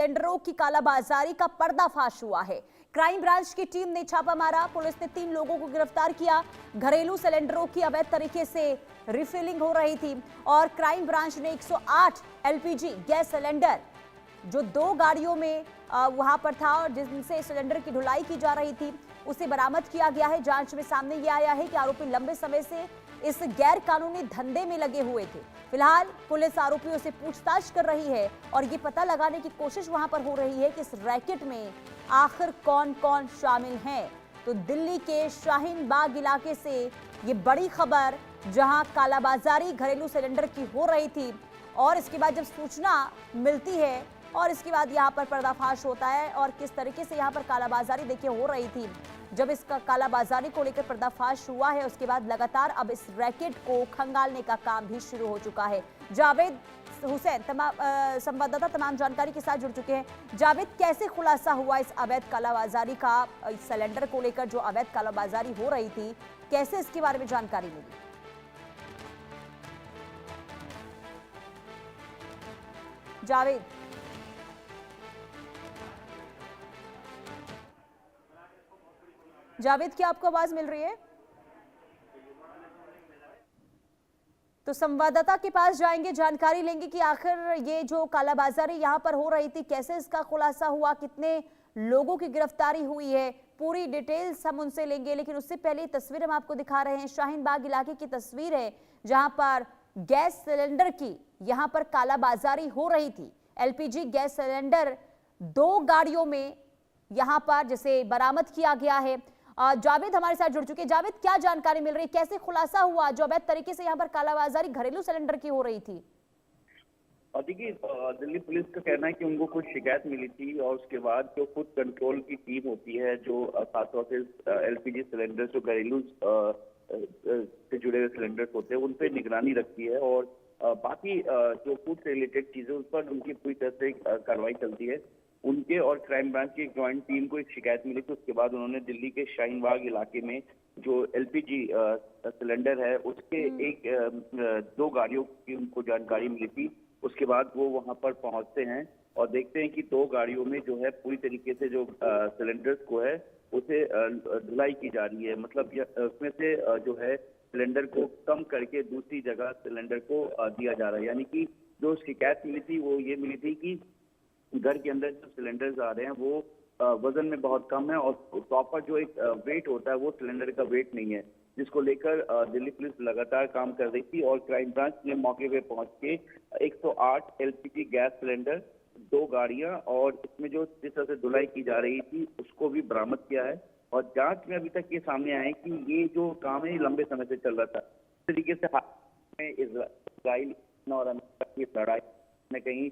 सिलेंडरों की कालाबाजारी का पर्दाफाश हुआ है। क्राइम ब्रांच की टीम ने छापा मारा। पुलिस ने 3 लोगों को गिरफ्तार किया। घरेलू सिलेंडरों की अवैध तरीके से रिफिलिंग हो रही थी और क्राइम ब्रांच ने 108 एलपीजी गैस सिलेंडर जो 2 गाड़ियों में वहां पर था और जिनसे सिलेंडर की ढुलाई की जा रही थी उसे बरामद किया गया है। जांच में सामने यह आया है कि आरोपी लंबे समय से इस गैर कानूनी धंधे में लगे हुए थे। फिलहाल पुलिस आरोपियों से पूछताछ कर रही है और ये पता लगाने की कोशिश वहां पर हो रही है कि इस रैकेट में आखिर कौन कौन शामिल हैं। तो दिल्ली के शाहीन बाग इलाके से ये बड़ी खबर, जहां कालाबाजारी घरेलू सिलेंडर की हो रही थी और इसके बाद जब सूचना मिलती है और इसके बाद यहाँ पर पर्दाफाश होता है और किस तरीके से यहाँ पर कालाबाजारी देखिए हो रही थी। जब इस कालाबाजारी को लेकर पर्दाफाश हुआ है उसके बाद लगातार अब इस रैकेट को खंगालने का काम भी शुरू हो चुका है। जावेद हुसैन संवाददाता तमाम जानकारी के साथ जुड़ चुके हैं। जावेद, कैसे खुलासा हुआ इस अवैध कालाबाजारी का? सिलेंडर को लेकर जो अवैध कालाबाजारी हो रही थी, कैसे इसके बारे में जानकारी मिली? जावेद, जावेद क्या आपको आवाज मिल रही है? तो संवाददाता के पास जाएंगे, जानकारी लेंगे कि आखिर ये जो कालाबाजारी यहाँ पर हो रही थी कैसे इसका खुलासा हुआ, कितने लोगों की गिरफ्तारी हुई है, पूरी डिटेल्स हम उनसे लेंगे। लेकिन उससे पहले तस्वीर हम आपको दिखा रहे हैं, शाहीन बाग इलाके की तस्वीर है जहां पर गैस सिलेंडर की यहाँ पर कालाबाजारी हो रही थी। एलपीजी गैस सिलेंडर 2 गाड़ियों में यहाँ पर जैसे बरामद किया गया है। जावेद हमारे साथ जुड़ चुके हैं। जावेद, क्या जानकारी मिल रही है, कैसे खुलासा हुआ जो अवैध तरीके से यहाँ पर कालाबाजारी घरेलू सिलेंडर की हो रही थी? और देखिए, दिल्ली पुलिस का कहना है कि उनको कुछ शिकायत मिली थी और उसके बाद जो फूड कंट्रोल की टीम होती है जो खासतौर से एलपीजी सिलेंडर जो घरेलू से जुड़े हुए सिलेंडर्स होते हैं उन पर निगरानी रखती है और बाकी जो फूड से रिलेटेड चीजें उस पर उनकी पूरी तरह से कार्रवाई चलती है। उनके और क्राइम ब्रांच की एक ज्वाइंट टीम को एक शिकायत मिली थी। उसके बाद उन्होंने दिल्ली के शाहीन बाग इलाके में जो एलपीजी सिलेंडर है उसके 2 गाड़ियों की उनको जानकारी मिली थी। उसके बाद वो वहां पर पहुंचते हैं और देखते हैं कि 2 गाड़ियों में जो है पूरी तरीके से जो सिलेंडर्स को है उसे ढुलाई की जा रही है। मतलब उसमें से जो है सिलेंडर को कम करके दूसरी जगह सिलेंडर को दिया जा रहा है। यानी कि जो शिकायत मिली थी वो ये मिली थी कि घर के अंदर जो सिलेंडर्स आ रहे हैं वो वजन में बहुत कम है और प्रॉपर जो एक वेट होता है वो सिलेंडर का वेट नहीं है, जिसको लेकर दिल्ली पुलिस लगातार काम कर रही थी और क्राइम ब्रांच ने मौके पे पहुंच के 108 एलपीजी गैस सिलेंडर, 2 गाड़ियां और इसमें जो जिस तरह से धुलाई की जा रही थी उसको भी बरामद किया है। और जांच में अभी तक ये सामने आया है कि ये जो काम है लंबे समय से चल रहा था। इस तरीके से इजराइल और अमेरिका की लड़ाई में कहीं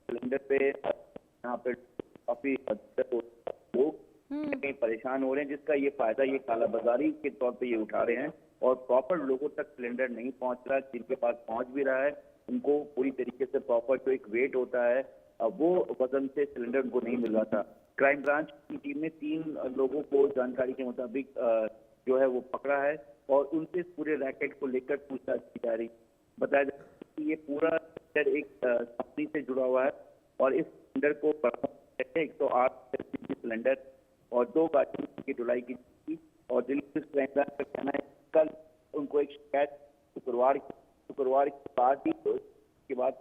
सिलेंडर पे यहाँ पे काफी लोग कहीं परेशान हो रहे हैं, जिसका ये फायदा ये कालाबाजारी के तौर पे ये उठा रहे हैं और प्रॉपर लोगों तक सिलेंडर नहीं पहुंच रहा है। जिनके पास पहुंच भी रहा है उनको पूरी तरीके से प्रॉपर जो एक वेट होता है वो वजन से सिलेंडर उनको नहीं मिल रहा था। क्राइम ब्रांच की टीम ने 3 लोगों को जानकारी के मुताबिक जो है वो पकड़ा है और उनसे पूरे रैकेट को लेकर पूछताछ की जा रही। बताया जा रहा है कि ये पूरा एक कंपनी से जुड़ा हुआ है और इस सिलेंडर को 108 सिलेंडर और 2 गाड़ियों की ढुलाई की थी। और दिल्ली पुलिस क्राइम ब्रांच का कहना है कल उनको एक शिकायत शुक्रवार के बाद ही उसके बाद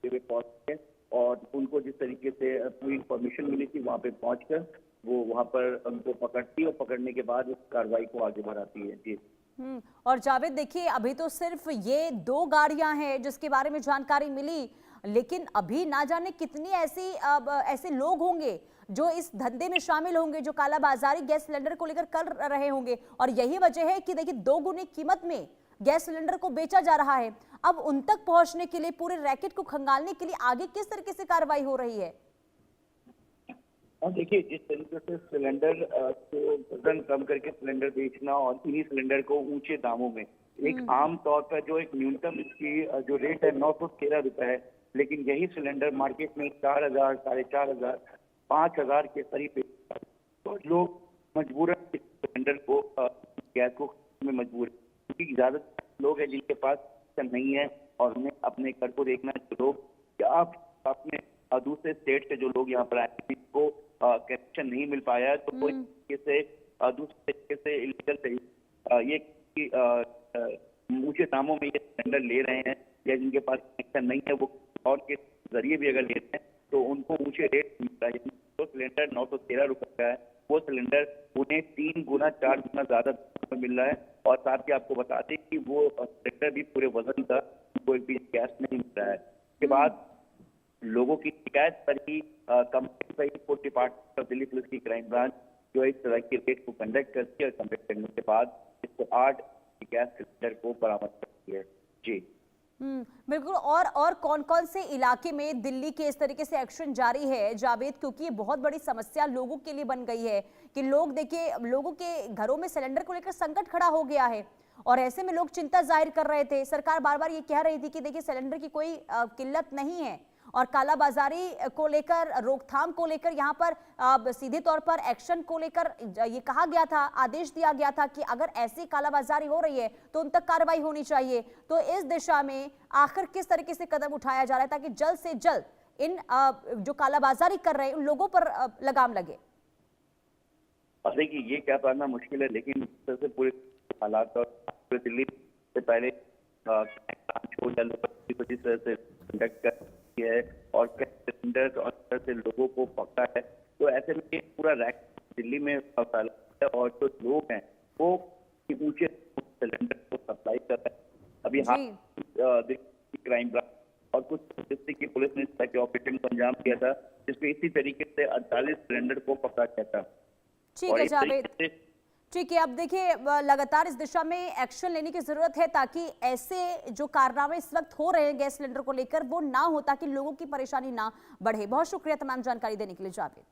पहुंचे और उनको जिस तरीके से पूरी इंफॉर्मेशन मिली थी वहां पे पहुंचकर वो वहां पर उनको पकड़ती और पकड़ने के बाद इस कार्रवाई को आगे बढ़ाती है। जी। और जावेद देखिए, अभी तो सिर्फ ये 2 गाड़ियां हैं जिसके बारे में जानकारी मिली, लेकिन अभी ना जाने कितनी ऐसे लोग होंगे जो इस धंधे में शामिल होंगे, जो कालाबाजारी गैस सिलेंडर को लेकर कर रहे होंगे। और यही वजह है कि देखिए 2 गुनी कीमत में गैस सिलेंडर को बेचा जा रहा है। अब उन तक पहुंचने के लिए, पूरे रैकेट को खंगालने के लिए आगे किस तरीके से कार्रवाई हो रही है? और देखिए, जिस तरीके से सिलेंडर को वजन कम करके सिलेंडर बेचना और इन्हीं सिलेंडर को ऊंचे दामों में, एक आम तौर पर जो एक न्यूनतम इसकी जो रेट है 913 रुपए है, लेकिन यही सिलेंडर मार्केट में 4000, 4500, 5000 के करीब। तो लोग मजबूरन इस सिलेंडर को गैस को में मजबूर है, क्योंकि ज्यादातर लोग हैं जिनके पास नहीं है और उन्हें अपने घर को देखना है। तो लोग क्या आप अपने दूसरे स्टेट से जो लोग यहाँ पर आए हैं, जिनको कनेक्शन नहीं मिल पाया है, तो वो एक तरीके से दूसरे तरीके से इलीगल ये ऊंचे दामों में ये सिलेंडर ले रहे हैं, या जिनके पास कनेक्शन नहीं है वो और के जरिए भी अगर ले रहे हैं तो उनको ऊंचे रेट मिल रहा है। जो सिलेंडर 913 रुपए का है, वो सिलेंडर उन्हें 3 गुना 4 गुना ज्यादा में मिल रहा है। और साथ ही आपको बता दें कि वो सिलेंडर भी पूरे वजन का, कोई भी गैस नहीं मिल रहा है। इसके बाद लोगों की शिकायत पर ही कंप्लेंट पर ही फूड डिपार्टमेंट और दिल्ली पुलिस की क्राइम ब्रांच जो इस तरह की रेड को कंडक्ट करती है, और कंडक्ट करने के बाद इसको 8 गैस सिलेंडर को बरामद करती है। जी बिल्कुल। और कौन कौन से इलाके में दिल्ली के इस तरीके से एक्शन जारी है जावेद, क्योंकि ये बहुत बड़ी समस्या लोगों के लिए बन गई है कि लोग देखिए, लोगों के घरों में सिलेंडर को लेकर संकट खड़ा हो गया है और ऐसे में लोग चिंता जाहिर कर रहे थे। सरकार बार बार ये कह रही थी कि देखिए सिलेंडर की कोई किल्लत नहीं है और कालाबाजारी को लेकर, रोकथाम को लेकर यहाँ पर सीधे तौर पर एक्शन को लेकर ये कहा गया था, आदेश दिया गया था कि अगर ऐसी कालाबाजारी हो रही है तो उन तक कार्रवाई होनी चाहिए। तो इस दिशा में आखिर किस तरीके से कदम उठाया जा रहा है ताकि जल्द से जल्द इन जो कालाबाजारी कर रहे हैं उन लोगों पर लगाम लगे? देखिए, ये क्या कहना मुश्किल है, लेकिन सबसे पूरे हालात और पूरे दिल्ली से पहले जिस तरह से कंडक्ट कर है और सिलेंडर और तरह से लोगों को पकड़ा है, तो ऐसे में ये पूरा रैक दिल्ली में फैला है और जो लोग हैं वो ऊंचे सिलेंडर को सप्लाई कर रहे हैं। अभी हाल क्राइम ब्रांच और कुछ डिस्ट्रिक्ट की पुलिस ने इस तरह के ऑपरेशन को अंजाम दिया था, जिसमें इसी तरीके से 48 सिलेंडर को पकड़ा गया था। ठीक है जावेद, ठीक है। अब देखिए, लगातार इस दिशा में एक्शन लेने की जरूरत है ताकि ऐसे जो कारनामे इस वक्त हो रहे हैं गैस सिलेंडर को लेकर वो ना हो, ताकि लोगों की परेशानी ना बढ़े। बहुत शुक्रिया तमाम जानकारी देने के लिए जावेद।